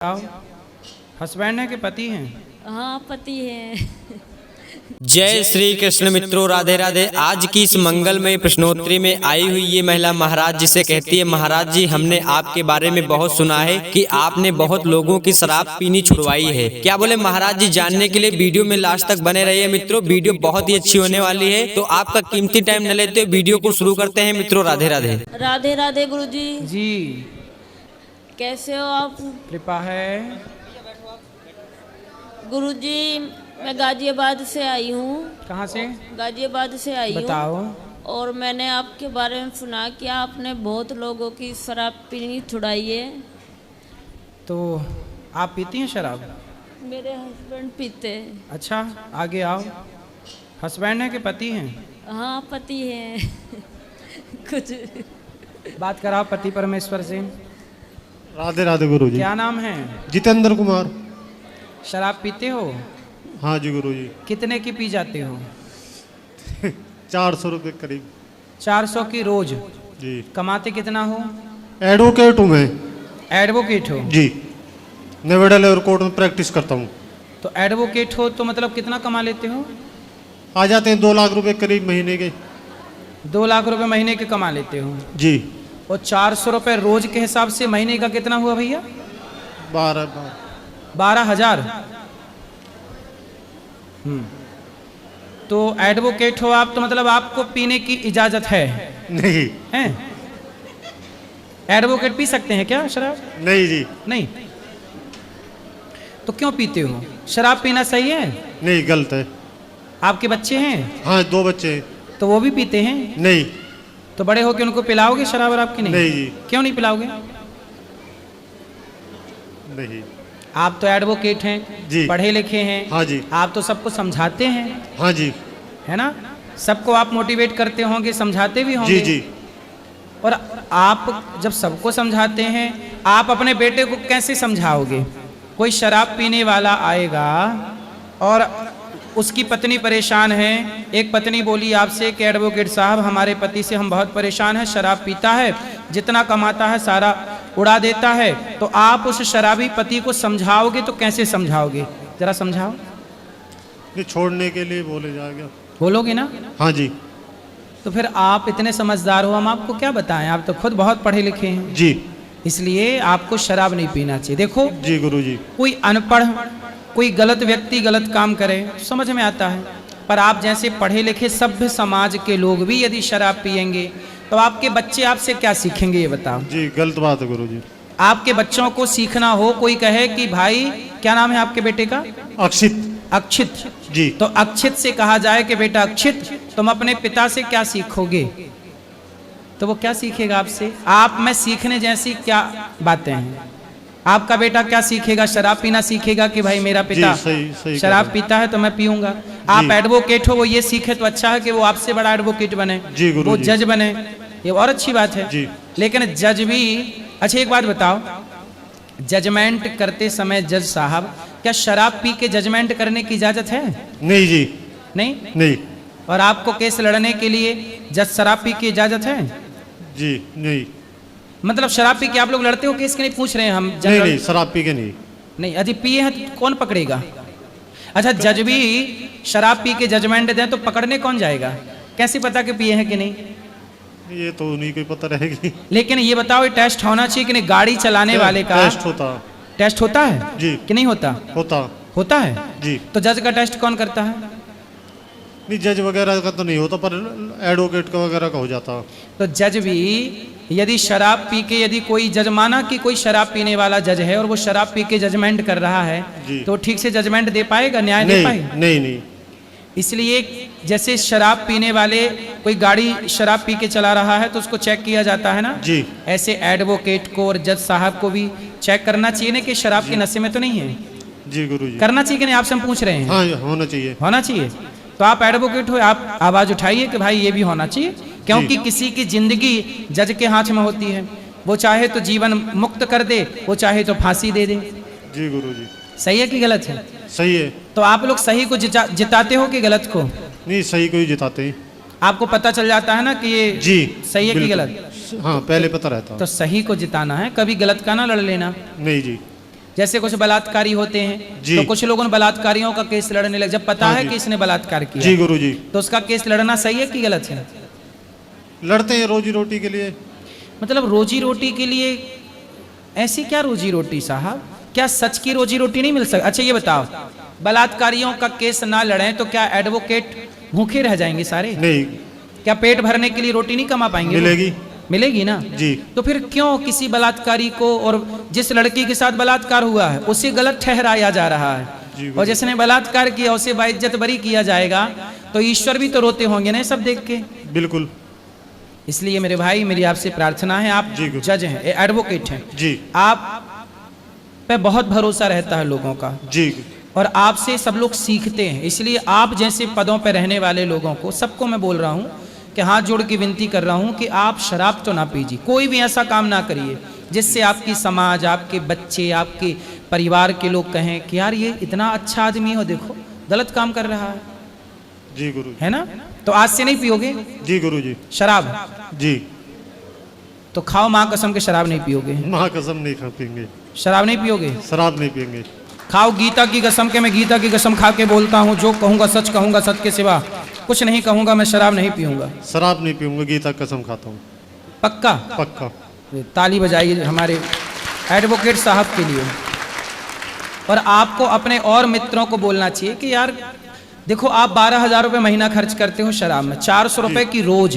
Husband है कि पति हैं? हाँ, पति है। जय श्री कृष्ण मित्रों, राधे राधे। आज की इस मंगलमय प्रश्नोत्तरी में आई हुई ये महिला महाराज जिसे कहती है, महाराज जी हमने आपके बारे में बहुत सुना है कि आपने बहुत लोगों की शराब पीनी छुड़वाई है। क्या बोले महाराज जी? जानने के लिए वीडियो में लास्ट तक बने रहिए मित्रों, वीडियो बहुत ही अच्छी होने वाली है। तो आपका कीमती टाइम न लेते वीडियो को शुरू करते हैं मित्रों। राधे राधे। राधे राधे गुरुजी। जी कैसे हो आप? कृपा है। गुरुजी मैं गाजियाबाद से आई हूँ। कहाँ से? गाजियाबाद से आई हूँ। बताओ। और मैंने आपके बारे में सुना कि आपने बहुत लोगों की शराब पीनी छुड़ाई है। तो आप पीती हैं शराब? मेरे हस्बैंड पीते हैं। अच्छा, आगे आओ। हस्बैंड है कि पति हैं? हाँ, पति हैं। कुछ बात कराओ पति परमेश्वर से। राधे राधे गुरुजी। क्या नाम है? जितेंद्र कुमार। शराब पीते हो? हाँ जी गुरुजी। कितने की पी जाते हो? 400 रुपये करीब। 400 की रोज? जी। कमाते कितना हो? एडवोकेट हूँ मैं। एडवोकेट हो? जी, नोएडा लेबर कोर्ट में प्रैक्टिस करता हूँ। तो एडवोकेट हो तो मतलब कितना कमा लेते हो? आ जाते हैं 2 लाख रुपए करीब महीने के। 2 लाख रुपए महीने के कमा लेते हो? जी। और 400 रुपये रोज के हिसाब से महीने का कितना हुआ भैया? 12,000। तो एडवोकेट हो आप तो मतलब आपको पीने की इजाजत है? नहीं हैं? एडवोकेट पी सकते हैं क्या शराब? नहीं जी। नहीं। तो क्यों पीते हो? शराब पीना सही है? नहीं, गलत है। आपके बच्चे हैं? हाँ, 2 बच्चे हैं। तो वो भी पीते हैं? नहीं। तो बड़े होके उनको पिलाओगे शराब? और आपकी नहीं? नहीं जी। क्यों नहीं पिलाओगे? नहीं। आप तो एडवोकेट हैं जी। पढ़े लिखे हैं। हाँ जी। आप तो सबको समझाते हैं, हाँ जी। है ना? सबको आप मोटिवेट करते होंगे, समझाते भी होंगे। जी जी। और आप जब सबको समझाते हैं, आप अपने बेटे को कैसे समझाओगे? कोई शराब पीने वाला आएगा और उसकी पत्नी परेशान है। एक पत्नी बोली आपसे कि एडवोकेट साहब हमारे पति से हम बहुत परेशान हैं, शराब पीता है, जितना कमाता है सारा उड़ा देता है। तो आप उस शराबी पति को समझाओगे तो कैसे समझाओगे? जरा समझाओ। ये छोड़ने के लिए बोले जाएगा। बोलोगे ना? हाँ जी। तो फिर आप इतने समझदार हो, हम आपको क्या बताएं? आप तो खुद बहुत पढ़े लिखे हैं। जी। इसलिए आपको शराब नहीं पीना चाहिए। देखो जी गुरुजी। कोई अनपढ़ कोई गलत व्यक्ति गलत काम करे तो समझ में आता है, पर आप जैसे पढ़े लिखे सभ्य समाज के लोग भी यदि शराब पिएंगे तो आपके बच्चे आपसे क्या सीखेंगे ये बताओ? जी, गलत बात है गुरुजी। आपके बच्चों को सीखना हो, कोई कहे कि भाई क्या नाम है आपके बेटे का? अक्षित। अक्षित। जी। तो अक्षित से कहा जाए कि बेटा अक्षित तुम अपने पिता से क्या सीखोगे? तो वो क्या सीखेगा आपसे? आप में सीखने जैसी क्या बातें हैं? आपका बेटा क्या सीखेगा? शराब पीना सीखेगा कि भाई मेरा पिता सही शराब पीता है तो मैं पीऊंगा। आप एडवोकेट हो, वो ये सीखे तो अच्छा है कि वो आपसे बड़ा एडवोकेट बने, जी गुरु वो जी। जज बने, ये और अच्छी बात है जी। लेकिन जज भी। अच्छा एक बात बताओ, जजमेंट करते समय जज साहब क्या शराब पी के जजमेंट करने की इजाजत है? नहीं जी। नहीं। नहीं और आपको केस लड़ने के लिए जज शराब पी की इजाजत है? जी। नहीं मतलब शराब पी के आप लोग लड़ते हो केस के? नहीं पूछ रहे हैं हम। नहीं नहीं, शराब पी के नहीं। नहीं, यदि पिए हैं तो कौन पकड़ेगा? अच्छा, जज भी शराब पी के जजमेंट दें तो पकड़ने कौन जाएगा? कैसे पता कि पिए हैं कि नहीं? ये तो नहीं कोई पता रहेगी। लेकिन ये बताओ, ये टेस्ट होना चाहिए कि नहीं? गाड़ी चलाने वाले का टेस्ट होता। टेस्ट होता है जी। कि नहीं होता? होता है। जी। तो जज का टेस्ट कौन करता है? नहीं, जज वगैरह का तो नहीं होता, पर एडवोकेट का वगैरह का हो जाता। तो जज भी यदि शराब पी के, यदि कोई जज माना कि कोई शराब पीने वाला जज है और वो शराब पी के जजमेंट कर रहा है तो ठीक से जजमेंट दे पाएगा? न्याय दे पाएगा? नहीं नहीं। इसलिए जैसे शराब पीने वाले, कोई गाड़ी शराब पी के चला रहा है तो उसको चेक किया जाता है ना जी। ऐसे एडवोकेट को और जज साहब को भी चेक करना चाहिए ना कि शराब के नशे में तो नहीं है? जी गुरुजी। करना चाहिए कि नहीं? आपसे हम पूछ रहे हैं। हाँ, होना चाहिए। होना चाहिए। तो आप एडवोकेट हो, आप आवाज उठाइए कि भाई ये भी होना चाहिए, क्योंकि किसी की जिंदगी जज के हाथ में होती है। वो चाहे तो जीवन मुक्त कर दे, वो चाहे तो फांसी दे दे। जी गुरुजी। सही है कि गलत है? सही है। तो आप लोग सही को जिताते हो कि गलत को? नहीं, सही को ही जिताते हैं। आपको पता चल जाता है ना कि ये जी सही है कि बिल्कुल। गलत? हाँ, पहले पता रहता। तो सही को जिताना है, कभी गलत का ना लड़ लेना। नहीं जी। जैसे कुछ बलात्कारी होते हैं जी। तो कुछ लोग उन बलात्कारियों का केस लड़ने लगे, जब पता हाँ है जी। कि इसने बलात्कार किया जी गुरु जी। तो उसका केस लड़ना सही है कि गलत है? लड़ते हैं रोजी रोटी के लिए। मतलब रोजी रोटी के लिए? ऐसी क्या रोजी रोटी साहब, क्या सच की रोजी रोटी नहीं मिल सकती? अच्छा ये बताओ, बलात्कारियों का केस ना लड़ें तो क्या एडवोकेट भूखे रह जाएंगे सारे? नहीं, क्या पेट भरने के लिए रोटी नहीं कमा पाएंगे वो? मिलेगी। मिलेगी ना। जी। तो फिर क्यों किसी बलात्कारी को और जिस लड़की के साथ बलात्कार हुआ है उसे गलत ठहराया जा रहा जी, है, और जिसने बलात्कार किया उसे बाइज्जत बरी किया जाएगा? तो ईश्वर भी तो रोते होंगे ना सब देख के। बिल्कुल। इसलिए मेरे भाई मेरी आपसे प्रार्थना है, आप जी, गुरु। जज हैं, एडवोकेट हैं, जी आप पे बहुत भरोसा रहता है लोगों का, जी और आपसे सब लोग सीखते हैं। इसलिए आप जैसे पदों पर रहने वाले लोगों को, सबको मैं बोल रहा हूँ कि हाथ जोड़ के विनती कर रहा हूँ कि आप शराब तो ना पीजिए, कोई भी ऐसा काम ना करिए जिससे आपकी समाज, आपके बच्चे, आपके परिवार के लोग कहें कि यार ये इतना अच्छा आदमी हो, देखो गलत काम कर रहा है। जी गुरु। है ना? तो आज से नहीं पियोगे जी गुरु जी। शराब? जी। तो खाओ माँ कसम के शराब नहीं पियोगे, माँ कसम नहीं खा पियेंगे, शराब नहीं पियोगे। शराब नहीं पियेंगे। खाओ गीता की कसम के, मैं गीता की कसम खा के बोलता हूँ, जो कहूँगा सच कहूँगा, सच के सिवा कुछ नहीं कहूँगा, मैं शराब नहीं पीऊँगा। शराब नहीं पीऊंगा, गीता कसम खाता हूँ। पक्का? पक्का। ताली बजाइए हमारे एडवोकेट साहब के लिए। और आपको अपने और मित्रों को बोलना चाहिए कि यार देखो, आप 12,000 रुपये महीना खर्च करते हो शराब में, 400 रुपये की रोज।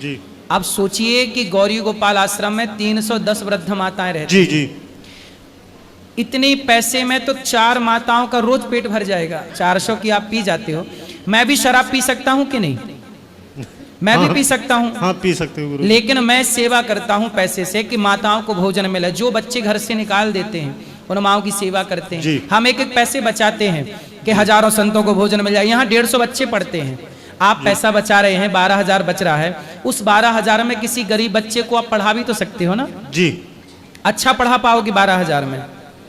जी आप सोचिए कि गौरी गोपाल आश्रम में 310 वृद्ध माताएं रहती जी जी। इतने पैसे में तो 4 माताओं का रोज पेट भर जाएगा। 400 की आप पी जाते हो, मैं भी शराब पी सकता हूँ कि नहीं? मैं भी पी सकता हूँ। हाँ पी सकते हो गुरु। लेकिन मैं सेवा करता हूँ पैसे से कि माताओं को भोजन मिले। जो बच्चे घर से निकाल देते हैं उन माओं की सेवा करते हैं। जी। हम एक एक पैसे बचाते हैं कि हजारों संतों को भोजन मिल जाए। यहाँ 150 बच्चे पढ़ते हैं, आप पैसा बचा रहे हैं, 12,000 बच रहा है। उस 12,000 में किसी गरीब बच्चे को आप पढ़ा भी तो सकते हो ना। जी। अच्छा पढ़ा पाओगे 12,000 में?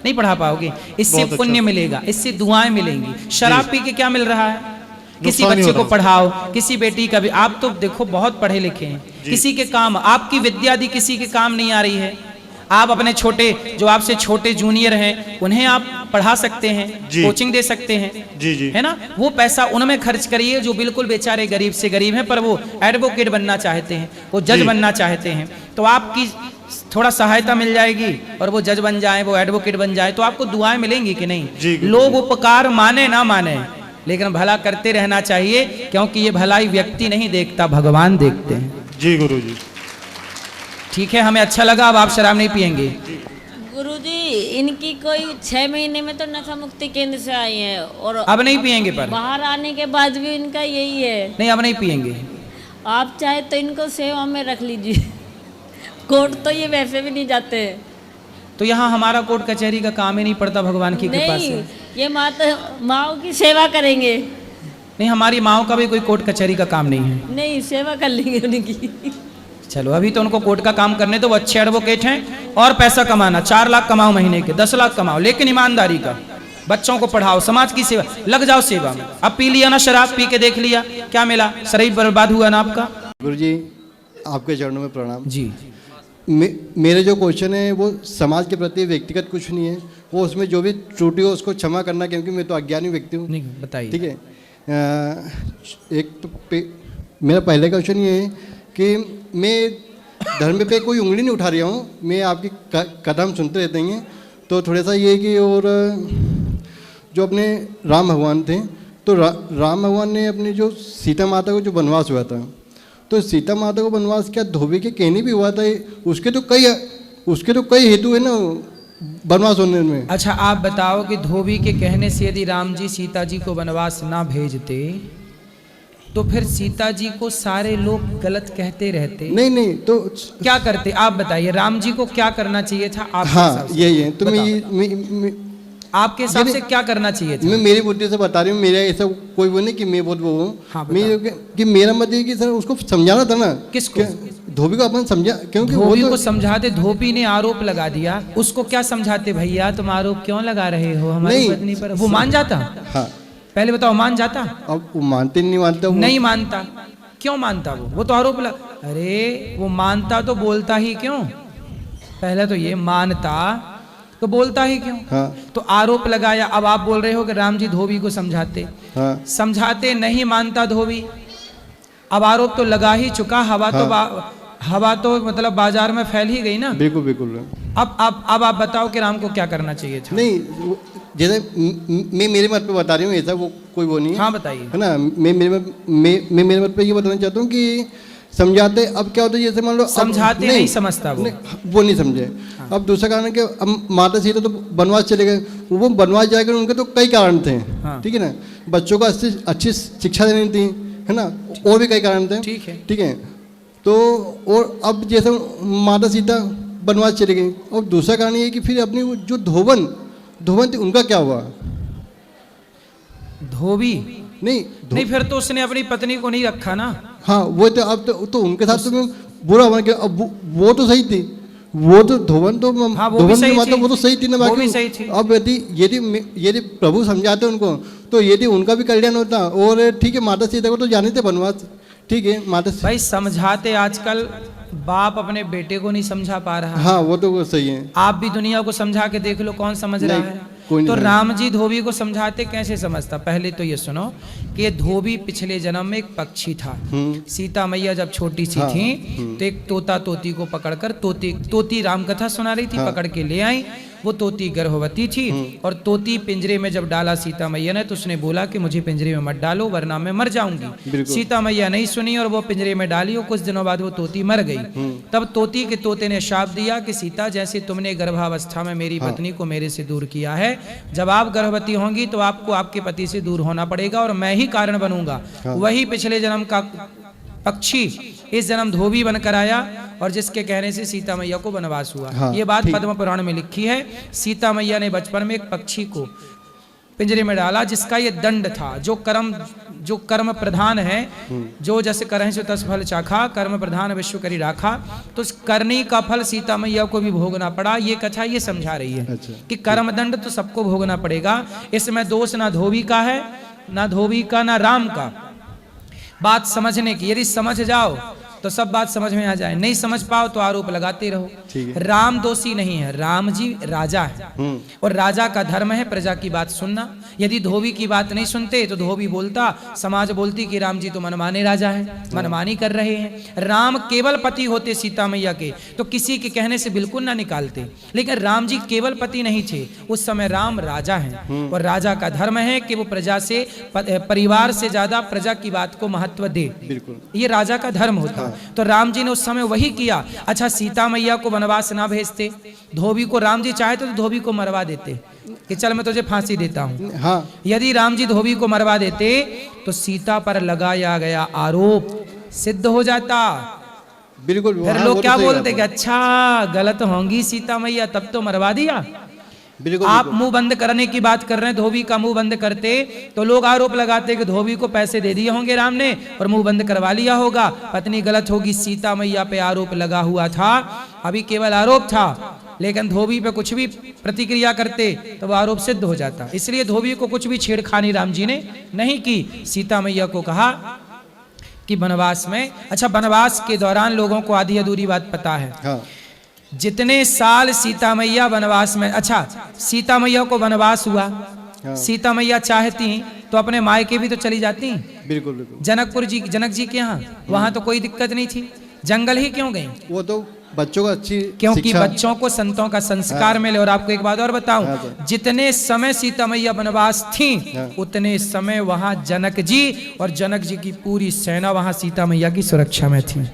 नहीं पढ़ा पाओगे। इससे बहुत अच्छा। पुण्य मिलेगा, इससे दुआएं मिलेंगी। शराब पी के क्या मिल रहा है? किसी नुकसान ही बच्चे हो को रहा पढ़ाओ, किसी बेटी का भी। आप तो देखो बहुत पढ़े लिखे हैं, किसी के काम, आपकी विद्या दी किसी के काम नहीं आ रही है। आप अपने छोटे, जो आपसे छोटे जूनियर हैं, उन्हें आप पढ़ा सकते हैं, जी। कोचिंग दे सकते हैं। जी जी। है ना? वो पैसा उनमें खर्च करिए जो बिल्कुल बेचारे गरीब से गरीब हैं, पर वो एडवोकेट बनना चाहते हैं, वो जज जी। बनना चाहते हैं। तो आपकी थोड़ा सहायता मिल जाएगी और वो जज बन जाए, वो एडवोकेट बन जाए, तो आपको दुआएं मिलेंगी कि जी, नहीं? गुरु लोग जी। उपकार माने ना माने, लेकिन भला करते रहना चाहिए, क्योंकि ये भलाई व्यक्ति नहीं देखता, भगवान देखते हैं। जी गुरु जी। ठीक है, हमें अच्छा लगा। अब आप शराब नहीं पियेंगे? गुरुजी, इनकी कोई 6 महीने में तो नशा मुक्ति केंद्र से आई है, और अब नहीं पियेंगे? पर बाहर आने के बाद भी इनका यही है। नहीं, अब नहीं पियेंगे। आप चाहे तो इनको सेवा में रख लीजिए। कोर्ट तो ये वैसे भी नहीं जाते। तो यहाँ हमारा कोर्ट कचहरी का काम ही नहीं पड़ता भगवान की कृपा नहीं, से। ये माओ की सेवा करेंगे। नहीं, हमारी माओ का भी कोई कोर्ट कचहरी का काम नहीं है। नहीं, सेवा कर लेंगे उनकी। चलो, अभी तो उनको कोर्ट का काम करने दो, वो अच्छे एडवोकेट हैं। और पैसा कमाना, 4 लाख कमाओ महीने के, 10 लाख कमाओ, लेकिन ईमानदारी का। बच्चों को पढ़ाओ, समाज की सेवा, लग जाओ सेवा में। अब पी लिया ना शराब, पी के देख लिया, क्या मिला? शरीर बर्बाद हुआ ना आपका। गुरुजी, आपके चरणों में प्रणाम जी। मेरे जो क्वेश्चन है वो समाज के प्रति व्यक्तिगत कुछ नहीं है, वो उसमें जो भी त्रुटि हो उसको क्षमा करना, क्योंकि मैं तो अज्ञानी व्यक्ति हूँ। नहीं, बताइए। ठीक है। एक तो मेरा पहले क्वेश्चन ये है कि मैं धर्म पे कोई उंगली नहीं उठा रहा हूँ, मैं आपकी कदम सुनते रहते हैं। तो थोड़ा सा ये है कि, और जो अपने राम भगवान थे, तो राम भगवान ने अपनी जो सीता माता को जो वनवास हुआ था, तो सीता माता को वनवास क्या धोबी के कहने भी हुआ था? उसके तो कई हेतु है ना वनवास होने में। अच्छा, आप बताओ कि धोबी के कहने से यदि राम जी सीता जी को वनवास ना भेजते तो फिर सीता जी को सारे लोग गलत कहते रहते? नहीं, तो क्या करते? आप बताइए, राम जी को क्या करना चाहिए था आपके हाँ, हिसाब से? यही है। तो आपके हिसाब से क्या करना चाहिए था? मैं मेरी बुद्धि से बता रही हूँ, मेरा ऐसा कोई वो नहीं कि मैं बहुत वो हूँ। हाँ, मैं कि मेरा मत है कि सर उसको समझाना था ना। किसको? धोबी को अपन समझा, क्योंकि धोबी वो को तो समझाते, धोबी ने आरोप लगा दिया, उसको क्या समझाते? भैया तुम आरोप क्यों लगा रहे हो हमारी नहीं, पत्नी पर? वो मान जाता? हाँ, पहले बताओ, मान जाता? अब वो मानते नहीं मानते वो। नहीं मानता। क्यों मानता? वो तो आरोप अरे वो मानता तो बोलता ही क्यों? पहले तो ये मानता तो बोलता ही क्यों? हाँ तो आरोप लगाया। अब आप बोल रहे हो कि राम जी धोबी को समझाते, हाँ समझाते नहीं मानता धोबी। अब आरोप तो लगा ही चुका, हवा तो मतलब बाजार में फैल ही गई ना। बिल्कुल बिल्कुल। अब आप बताओ कि राम को क्या करना चाहिए था? नहीं जैसे मैं मेरे मत पे बता रही हूँ, ऐसा वो कोई वो नहीं है। हाँ बताइए। है ना, मैं मेरे मत पे ये बताना चाहता हूँ कि समझाते, अब क्या होता है जैसे मान लो समझाते नहीं समझता वो नहीं समझे। हाँ। अब दूसरा कारण है कि अब माता सीता तो बनवास चले गए, वो बनवास जाकर उनके तो कई कारण थे। हाँ। ठीक है ना, बच्चों को अच्छी शिक्षा देनी थी, है ना, और भी कई कारण थे। ठीक है। तो और अब जैसे माता सीता बनवास चले गई, और दूसरा कारण ये है कि फिर अपनी जो धोबन थी उनका क्या हुआ? धोबी नहीं फिर तो उसने अपनी पत्नी को नहीं रखा ना। हाँ वो तो अब तो उनके साथ तो बुरा हुआ कि अब वो तो सही थी, वो तो धोबन तो हाँ, वो धोबन भी सही की थी। वो तो सही थी ना, वो बाकी भी सही थी। अब यदि प्रभु समझाते उनको तो यदि उनका भी कल्याण होता। और ठीक है, माता सीता को तो जाने थे बनवास, ठीक है, माता भाई समझाते, आजकल बाप अपने बेटे को नहीं समझा पा रहा। हाँ वो तो वो सही है। आप भी दुनिया को समझा के देख लो, कौन समझ रहा है? कोई नहीं तो समझ। राम जी धोबी को समझाते, कैसे समझता? पहले तो ये सुनो कि ये धोबी पिछले जन्म में एक पक्षी था। सीता मैया जब छोटी सी हाँ, थी तो एक तोता तोती को पकड़कर, तोती राम कथा सुना रही थी, हाँ। पकड़ के ले आई। वो तोती गर्भवती थी और तोती पिंजरे में जब डाला सीता मैया ने, तो उसने बोला कि मुझे पिंजरे में मत डालो वरना मैं मर जाऊंगी। बिल्कुल। सीता मैया नहीं सुनी और वो पिंजरे में डाली, और कुछ दिनों बाद वो तोती मर गई। तब तोती के तोते ने शाप दिया कि सीता, जैसे तुमने गर्भावस्था में मेरी पत्नी को मेरे से दूर किया है, जब आप गर्भवती होंगी तो आपको आपके पति से दूर होना पड़ेगा और मैं ही कारण बनूंगा। वही पिछले जन्म का पक्षी इस जन्म धोबी बनकर आया और जिसके कहने से सीता मैया को वनवास हुआ। हाँ, ये बात ठीक। पद्म पुराण में लिखी है। सीता मैया ने बचपन में एक पक्षी को पिंजरे में डाला जिसका ये दंड था, जो कर्म प्रधान है, जो जैसे करहि सो तस फल चाखा, कर्म प्रधान विश्व करी राखा। तो उस करनी का फल सीता मैया को भी भोगना पड़ा। ये कथा ये समझा रही है अच्छा। कि कर्म दंड तो सबको भोगना पड़ेगा। इसमें दोष ना धोबी का है, ना धोबी का, ना राम का। बात समझने की, यदि समझ जाओ तो सब बात समझ में आ जाए, नहीं समझ पाओ तो आरोप लगाते रहो। ठीक है। राम दोषी नहीं है, राम जी राजा है और राजा का धर्म है प्रजा की बात सुनना। यदि धोबी की बात नहीं सुनते तो धोबी बोलता, समाज बोलती कि राम जी तो मनमाने राजा है, मनमानी कर रहे हैं। राम केवल पति होते सीता मैया के तो किसी के कहने से बिल्कुल ना निकालते, लेकिन राम जी केवल पति नहीं थे, उस समय राम राजा हैं और राजा का धर्म है कि वो प्रजा से, परिवार से ज्यादा प्रजा की बात को महत्व दे। बिल्कुल। ये राजा का धर्म होता। तो राम जी ने उस समय वही किया। अच्छा, सीता मैया को वनवास ना भेजते, धोबी को राम जी चाहते तो धोबी को मरवा देते कि चल मैं तुझे फांसी देता हूं। हाँ यदि राम जी धोबी को मरवा देते तो सीता पर लगाया गया आरोप सिद्ध हो जाता। बिल्कुल। फिर हाँ, लोग वो तो क्या सही बोलते बात कि है। अच्छा गलत होंगी सीता मैया तब तो मरवा दिया। बिल्कुल। आप बिल्कुल। मुंह बंद करने की बात कर रहे हैं, धोबी का मुंह बंद करते तो लोग आरोप लगाते कि धोबी को पैसे दे दिए होंगे राम ने और मुंह बंद करवा लिया होगा, पत्नी गलत होगी। सीता मैया पे आरोप लगा हुआ था, अभी केवल आरोप था, लेकिन धोबी पे कुछ भी प्रतिक्रिया करते तो वो आरोप सिद्ध हो जाता। इसलिए धोबी को कुछ भी छेड़खानी राम जी ने नहीं की। सीता मैया को कहा कि वनवास में, अच्छा वनवास के दौरान लोगों को आधी अधूरी बात पता है। हाँ जितने साल सीता मैया वनवास में, अच्छा सीता मैया को वनवास हुआ, हाँ। सीता मैया चाहती तो अपने मायके भी तो चली जाती। बिल्कुल बिल्कुल। जनक जी के यहाँ, वहां तो कोई दिक्कत नहीं थी, जंगल ही क्यों गई? वो तो बच्चों को अच्छी क्योंकि शिक्षा- बच्चों को संतों का संस्कार हाँ। मिले। और आपको एक बात और बताऊं, हाँ सर। जितने समय सीता मैया वनवास थी हाँ। उतने समय वहां जनक जी और जनक जी की पूरी सेना वहां सीता मैया की सुरक्षा में थी।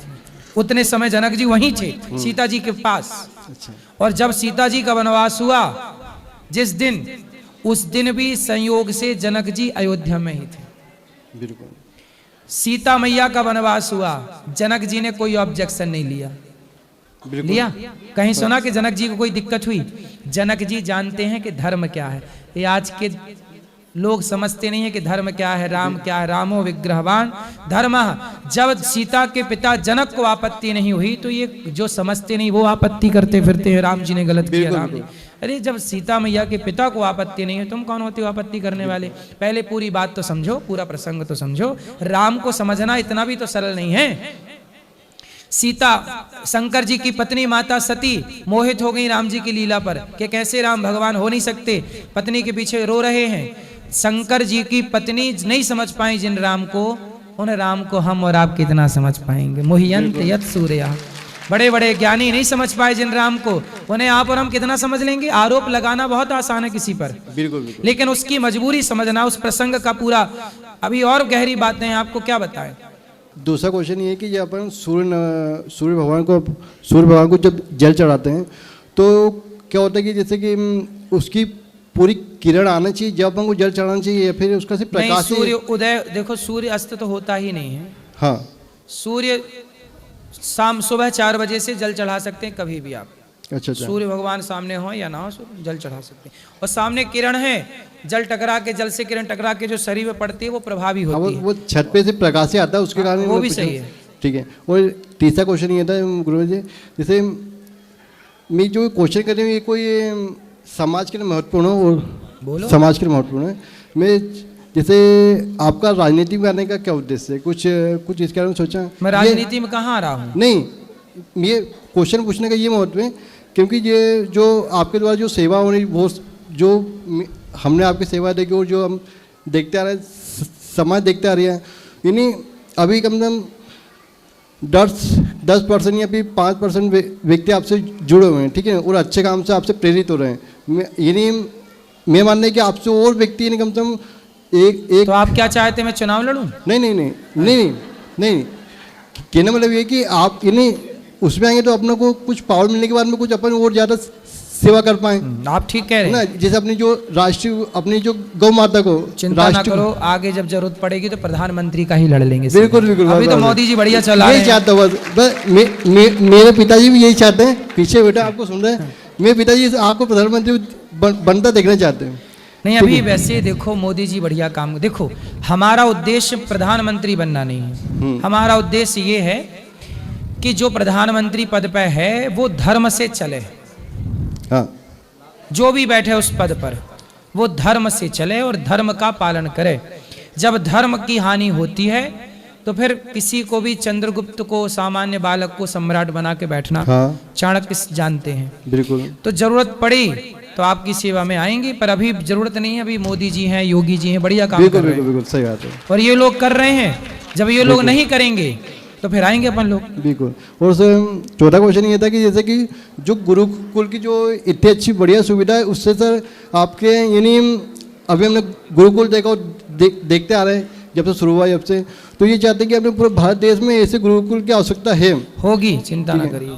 उतने समय जनक जी वहीं थे सीता जी के पास। अच्छा। और जब सीता जी का वनवास हुआ जिस दिन, उस दिन भी संयोग से जनक जी अयोध्या में ही थे। बिल्कुल। सीता मैया का वनवास हुआ, जनक जी ने कोई ऑब्जेक्शन नहीं लिया। बिल्कुल। लिया? कहीं सुना कि जनक जी को कोई दिक्कत हुई? जनक जी जानते हैं कि धर्म क्या है। ये आज के लोग समझते नहीं है कि धर्म क्या है, राम क्या है। रामो विग्रहवान धर्म। जब सीता के पिता जनक को आपत्ति नहीं हुई तो ये जो समझते नहीं वो आपत्ति करते फिरते हैं, राम जी ने गलत किया, बिल्कुल, राम जी। अरे जब सीता मैया के पिता को आपत्ति नहीं है, तुम कौन होते हो आपत्ति करने वाले? पहले पूरी बात तो समझो, पूरा प्रसंग तो समझो। राम को समझना इतना भी तो सरल नहीं है। सीता शंकर जी की पत्नी माता सती मोहित हो गई राम जी की लीला पर कि कैसे राम भगवान हो नहीं सकते, पत्नी के पीछे रो रहे हैं। शंकर जी की पत्नी नहीं समझ पाई जिन राम को, उन राम को हम और आप कितना समझ पाएंगे। मोहियंत यत सूर्या, बड़े बड़े ज्ञानी नहीं समझ पाए जिन राम को, उन्हें आप और हम कितना समझ लेंगे। आरोप लगाना बहुत आसान है किसी पर, बिल्कुल बिल्कुल। लेकिन उसकी मजबूरी समझना, उस प्रसंग का पूरा, अभी और गहरी बातें हैं, आपको क्या बताएं। दूसरा क्वेश्चन ये है कि जब अपन सूर्य भगवान को जब जल चढ़ाते हैं तो क्या होता है कि जैसे कि उसकी पूरी किरण आना चाहिए जब अपन को जल चढ़ाना चाहिए, या फिर उसका सिर्फ नहीं, प्रकाश सूर्य उदय, देखो सूर्य अस्त तो होता ही नहीं है। हाँ, सूर्य शाम सुबह 4 बजे से जल चढ़ा सकते हैं कभी भी आप। अच्छा। सूर्य भगवान सामने हो या ना हो, जल चढ़ा सकते हैं। और सामने किरण है, जल टकरा के, जल से किरण टकरा के जो शरीर में पड़ती है वो प्रभावी होती है। वो छत पे से प्रकाश से आता है, उसके कारण वो भी सही है। ठीक है। और तीसरा क्वेश्चन ये था गुरु जी, जैसे मैं जो क्वेश्चन कर रही हूँ ये कोई समाज के लिए महत्वपूर्ण हो, और समाज के लिए महत्वपूर्ण है। मैं जैसे आपका राजनीति में आने का क्या उद्देश्य है, कुछ इसके बारे में सोचा? मैं राजनीति में कहाँ आ रहा हूँ? नहीं, ये क्वेश्चन पूछने का ये महत्व है क्योंकि ये जो आपके द्वारा जो सेवा हो रही, वो जो हमने आपकी सेवा देखी और जो हम देखते आ रहे हैं, समाज देखते आ रही है, यानी अभी कम से कम 10% या फिर 5% व्यक्ति आपसे जुड़े हुए हैं, ठीक है, और अच्छे काम से आपसे प्रेरित हो रहे हैं। यानी मैं मानना है कि आपसे और व्यक्ति यानी कम से कम एक तो आप क्या चाहते हैं, मैं चुनाव लड़ूं? नहीं, कहने मतलब ये कि आप यानी उसमें आएंगे तो अपने को कुछ पावर मिलने के बाद में कुछ अपन और ज़्यादा सेवा कर पाएं। आप ठीक कह रहे हैं ना, जैसे अपनी जो राष्ट्रीय, अपनी जो गौ माता को चिंता ना करो, आगे जब जरूरत पड़ेगी तो प्रधानमंत्री का ही लड़ लेंगे। बिल्कुल बिल्कुल। अभी तो मोदी जी बढ़िया चला रहे हैं। यही चाहता हूँ बस, मेरे पिताजी भी यही चाहते हैं, पीछे बेटा आपको सुन रहे हैं, मेरे पिताजी आपको प्रधानमंत्री बनता देखना चाहते हैं। नहीं, अभी वैसे देखो मोदी जी बढ़िया काम, देखो हमारा उद्देश्य प्रधानमंत्री बनना नहीं है, हमारा उद्देश्य ये है कि जो प्रधानमंत्री पद पर है वो धर्म से चले। हाँ, जो भी बैठे उस पद पर वो धर्म से चले और धर्म का पालन करे। जब धर्म की हानि होती है तो फिर किसी को भी, चंद्रगुप्त को, सामान्य बालक को सम्राट बना के बैठना चाणक्य जानते हैं। बिल्कुल। तो जरूरत पड़ी तो आपकी सेवा में आएंगे, पर अभी जरूरत नहीं है। अभी मोदी जी हैं, योगी जी हैं, बढ़िया काम कर रहे हैं। बिल्कुल सही बात है। और ये लोग कर रहे हैं, जब ये लोग नहीं करेंगे तो फिर आएंगे अपन लोग। बिल्कुल। और सर चौथा क्वेश्चन ये था कि जैसे कि जो गुरुकुल की जो इतनी अच्छी बढ़िया सुविधा है, उससे सर आपके यानी अभी हमने गुरुकुल देखा और देखते आ रहे हैं जब से शुरू हुआ जब से, तो ये चाहते हैं कि अपने पूरे भारत देश में ऐसे गुरुकुल की आवश्यकता है, होगी, चिंता ना करिए।